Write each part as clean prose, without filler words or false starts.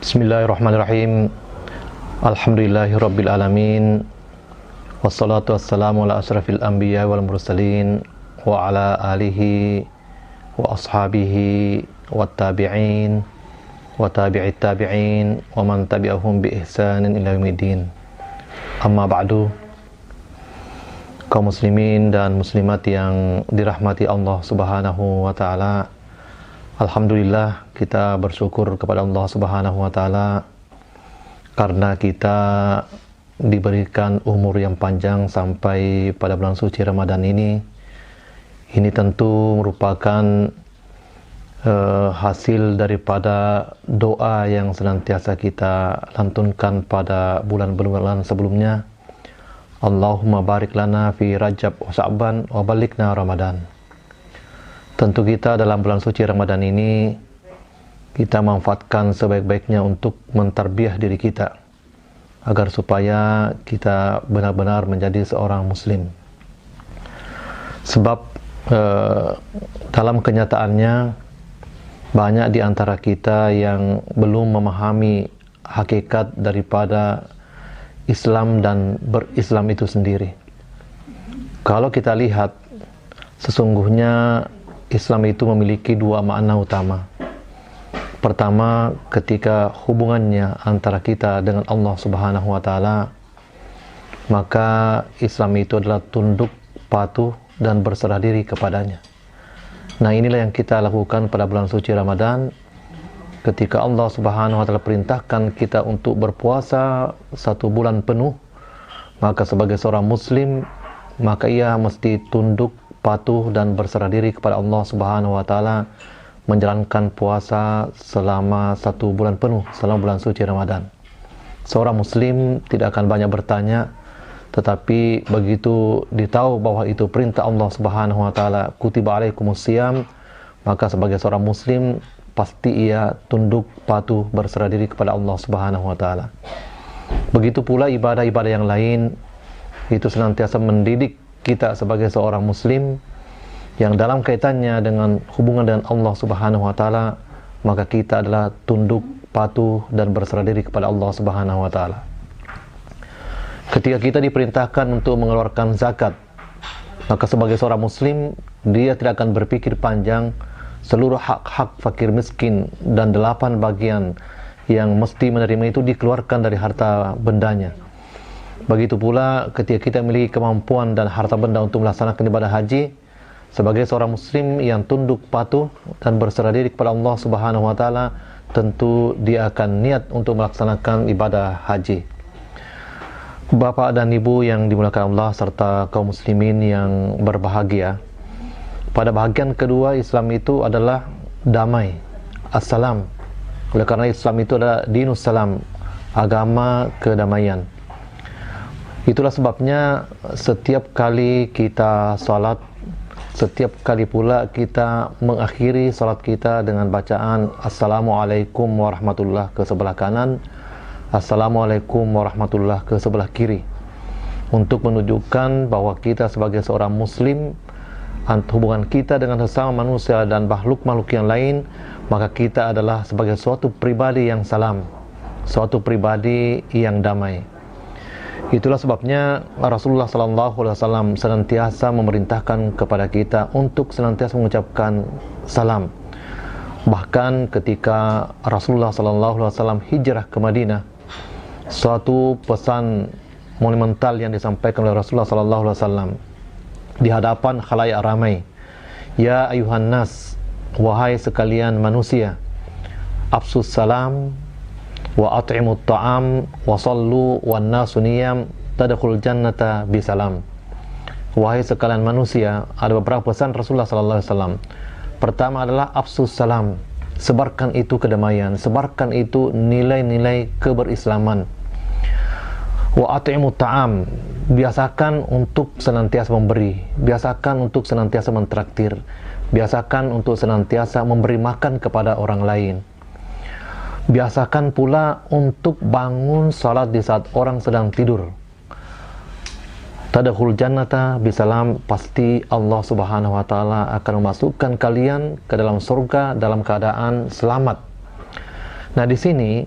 Bismillahirrahmanirrahim. Alhamdulillahirabbil alamin. Wassalatu wassalamu ala asyrafil anbiya wal mursalin wa ala alihi wa ashabihi wat tabi'in wa tabi'it tabi'in wa man tabi'ahum bi ihsanin ila yaumiddin. Amma ba'du. Kaum muslimin dan muslimat yang dirahmati Allah Subhanahu wa taala. Alhamdulillah, kita bersyukur kepada Allah Subhanahu wa taala karena kita diberikan umur yang panjang sampai pada bulan suci Ramadan ini. Ini tentu merupakan hasil daripada doa yang senantiasa kita lantunkan pada bulan-bulan sebelumnya. Allahumma barik lana fi Rajab wa Sya'ban wa balighna Ramadan. Tentu kita dalam bulan suci Ramadan ini kita manfaatkan sebaik-baiknya untuk mentarbiyah diri kita agar supaya kita benar-benar menjadi seorang muslim. Sebab dalam kenyataannya banyak di antara kita yang belum memahami hakikat daripada Islam dan berislam itu sendiri. Kalau kita lihat, sesungguhnya Islam itu memiliki dua makna utama. Pertama, ketika hubungannya antara kita dengan Allah Subhanahu wa taala, maka Islam itu adalah tunduk, patuh dan berserah diri kepadanya. Nah, inilah yang kita lakukan pada bulan suci Ramadan. Ketika Allah Subhanahu wa taala perintahkan kita untuk berpuasa 1 bulan penuh, maka sebagai seorang muslim, maka ia mesti tunduk, patuh dan berserah diri kepada Allah Subhanahu wa taala, menjalankan puasa selama 1 bulan penuh, selama bulan suci Ramadan. Seorang muslim tidak akan banyak bertanya, tetapi begitu ditahu bahwa itu perintah Allah Subhanahu wa taala, kutiba alaikumusiyam, maka sebagai seorang muslim pasti ia tunduk, patuh, berserah diri kepada Allah Subhanahu wa taala. Begitu pula ibadah-ibadah yang lain itu senantiasa mendidik kita sebagai seorang muslim yang dalam kaitannya dengan hubungan dengan Allah Subhanahu wa taala, maka kita adalah tunduk, patuh dan berserah diri kepada Allah Subhanahu wa taala. Ketika kita diperintahkan untuk mengeluarkan zakat, maka sebagai seorang muslim dia tidak akan berpikir panjang, seluruh hak-hak fakir miskin dan 8 bagian yang mesti menerima itu dikeluarkan dari harta bendanya. Begitu pula ketika kita memiliki kemampuan dan harta benda untuk melaksanakan ibadah haji, sebagai seorang muslim yang tunduk, patuh dan berserah diri kepada Allah Subhanahu wa taala, tentu dia akan niat untuk melaksanakan ibadah haji. Bapak dan Ibu yang dimuliakan Allah serta kaum muslimin yang berbahagia, pada bahagian kedua Islam itu adalah damai, assalam. Oleh karena Islam itu adalah dinus salam, agama kedamaian. Itulah sebabnya setiap kali kita salat, setiap kali pula kita mengakhiri salat kita dengan bacaan Assalamualaikum warahmatullah ke sebelah kanan, Assalamualaikum warahmatullah ke sebelah kiri, untuk menunjukkan bahwa kita sebagai seorang muslim, hubungan kita dengan sesama manusia dan makhluk-makhluk yang lain, maka kita adalah sebagai suatu pribadi yang salam, suatu pribadi yang damai. Itulah sebabnya Rasulullah SAW senantiasa memerintahkan kepada kita untuk senantiasa mengucapkan salam. Bahkan ketika Rasulullah SAW hijrah ke Madinah, suatu pesan monumental yang disampaikan oleh Rasulullah SAW di hadapan khalayak ramai, ya ayuhan nas, wahai sekalian manusia, afsus salam wa at'imut ta'am wa sallu wan nasu niyam tadkhul jannata bisalam. Wahai sekalian manusia, ada beberapa pesan Rasulullah sallallahu alaihi wasallam. Pertama adalah afsus salam, sebarkan itu kedamaian, sebarkan itu nilai-nilai keberislaman. Wa at'imut ta'am, biasakan untuk senantiasa memberi, biasakan untuk senantiasa mentraktir, biasakan untuk senantiasa memberi makan kepada orang lain. Biasakan pula untuk bangun salat di saat orang sedang tidur. Tadkhul jannata bisalam, pasti Allah Subhanahu wa taala akan memasukkan kalian ke dalam surga dalam keadaan selamat. Nah, di sini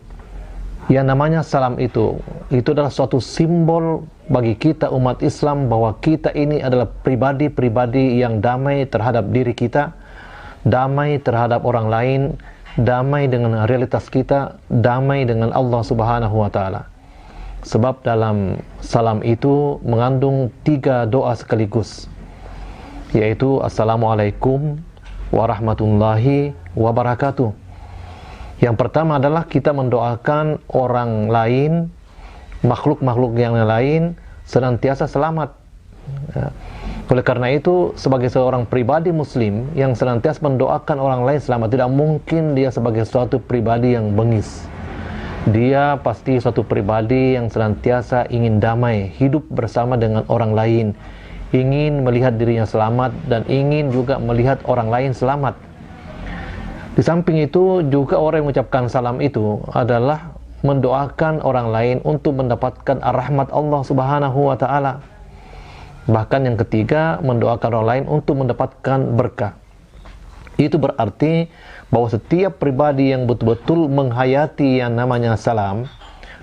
Yang namanya salam itu adalah suatu simbol bagi kita umat Islam bahwa kita ini adalah pribadi-pribadi yang damai terhadap diri kita, damai terhadap orang lain, damai dengan realitas kita, damai dengan Allah Subhanahu wa taala. Sebab dalam salam itu mengandung 3 doa sekaligus, yaitu Assalamualaikum warahmatullahi wabarakatuh. Yang pertama adalah kita mendoakan orang lain, makhluk-makhluk yang lain senantiasa selamat. Ya. Oleh karena itu, sebagai seorang pribadi muslim yang senantiasa mendoakan orang lain selamat, tidak mungkin dia sebagai suatu pribadi yang bengis. Dia pasti suatu pribadi yang senantiasa ingin damai, hidup bersama dengan orang lain, ingin melihat dirinya selamat, dan ingin juga melihat orang lain selamat. Di samping itu juga orang yang mengucapkan salam itu adalah mendoakan orang lain untuk mendapatkan rahmat Allah Subhanahu wa taala. Bahkan yang ketiga, mendoakan orang lain untuk mendapatkan berkah. Itu berarti bahwa setiap pribadi yang betul-betul menghayati yang namanya salam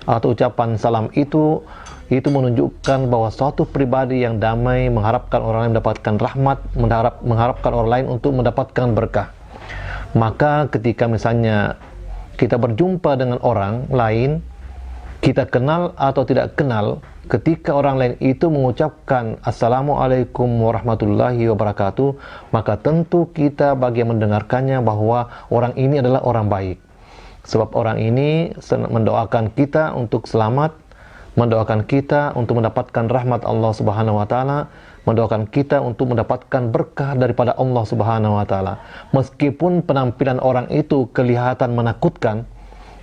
atau ucapan salam itu menunjukkan bahwa suatu pribadi yang damai, mengharapkan orang lain mendapatkan rahmat, mengharapkan orang lain untuk mendapatkan berkah. Maka ketika misalnya kita berjumpa dengan orang lain, kita kenal atau tidak kenal, ketika orang lain itu mengucapkan Assalamualaikum warahmatullahi wabarakatuh, maka tentu kita bagi yang mendengarkannya bahwa orang ini adalah orang baik. Sebab orang ini mendoakan kita untuk selamat, mendoakan kita untuk mendapatkan rahmat Allah Subhanahu wa taala, mendoakan kita untuk mendapatkan berkah daripada Allah Subhanahu wa taala. Meskipun penampilan orang itu kelihatan menakutkan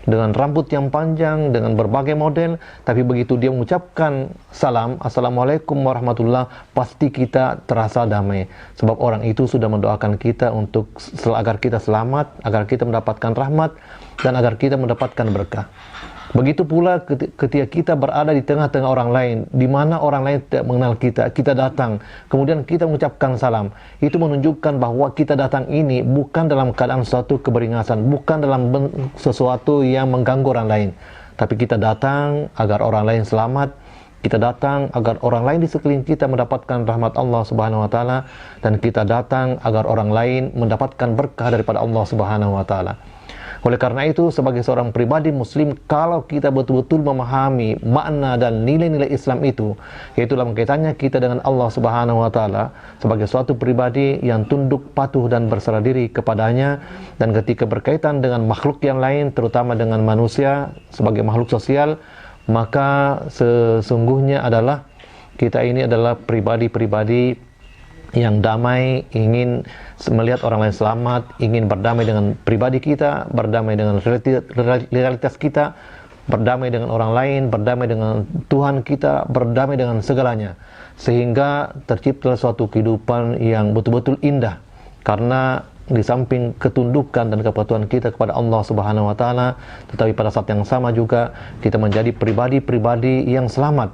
dengan rambut yang panjang, dengan berbagai model, tapi begitu dia mengucapkan salam, Assalamualaikum warahmatullah, pasti kita terasa damai. Sebab orang itu sudah mendoakan kita untuk agar kita selamat, agar kita mendapatkan rahmat, dan agar kita mendapatkan berkah. Begitu pula ketika kita berada di tengah-tengah orang lain, di mana orang lain tidak mengenal kita, kita datang, kemudian kita mengucapkan salam. Itu menunjukkan bahwa kita datang ini bukan dalam keadaan suatu keberingasan, bukan dalam sesuatu yang mengganggu orang lain. Tapi kita datang agar orang lain selamat, kita datang agar orang lain di sekeliling kita mendapatkan rahmat Allah Subhanahu wa taala, dan kita datang agar orang lain mendapatkan berkah daripada Allah Subhanahu wa taala. Oleh karena itu, sebagai seorang pribadi muslim, kalau kita betul-betul memahami makna dan nilai-nilai Islam itu, yaitu dalam kaitannya kita dengan Allah Subhanahu wa taala sebagai suatu pribadi yang tunduk, patuh dan berserah diri kepadanya, dan ketika berkaitan dengan makhluk yang lain, terutama dengan manusia sebagai makhluk sosial, maka sesungguhnya adalah kita ini adalah pribadi-pribadi yang damai, ingin melihat orang lain selamat, ingin berdamai dengan pribadi kita, berdamai dengan realitas kita, berdamai dengan orang lain, berdamai dengan Tuhan kita, berdamai dengan segalanya, sehingga tercipta suatu kehidupan yang betul-betul indah. Karena di samping ketundukan dan kepatuhan kita kepada Allah Subhanahu wa taala, tetapi pada saat yang sama juga kita menjadi pribadi-pribadi yang selamat,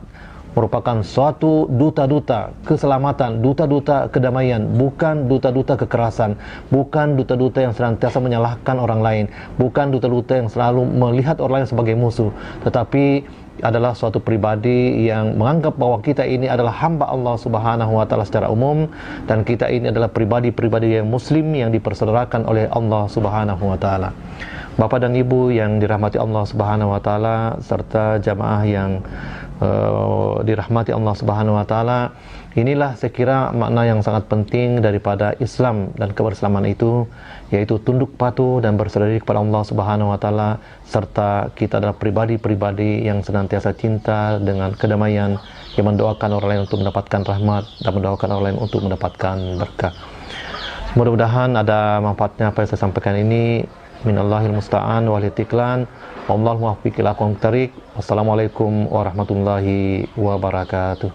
merupakan suatu duta-duta keselamatan, duta-duta kedamaian, bukan duta-duta kekerasan, bukan duta-duta yang senantiasa menyalahkan orang lain, bukan duta-duta yang selalu melihat orang lain sebagai musuh, tetapi adalah suatu pribadi yang menganggap bahwa kita ini adalah hamba Allah Subhanahu wa taala secara umum, dan kita ini adalah pribadi-pribadi yang muslim yang dipersaudarakan oleh Allah Subhanahu wa taala. Bapak dan Ibu yang dirahmati Allah Subhanahu wa taala, serta jamaah yang dirahmati Allah Subhanahu wa taala, inilah saya kira makna yang sangat penting daripada Islam dan kebersamaan itu, yaitu tunduk patuh dan berserah diri kepada Allah Subhanahu wa taala, serta kita adalah pribadi-pribadi yang senantiasa cinta dengan kedamaian, yang mendoakan orang lain untuk mendapatkan rahmat dan mendoakan orang lain untuk mendapatkan berkah. Mudah-mudahan ada manfaatnya apa yang saya sampaikan ini. Minallahil musta'an wal istiqlan. Wallahu muwaffiq ila aqwamit thariq. Wassalamualaikum warahmatullahi wabarakatuh.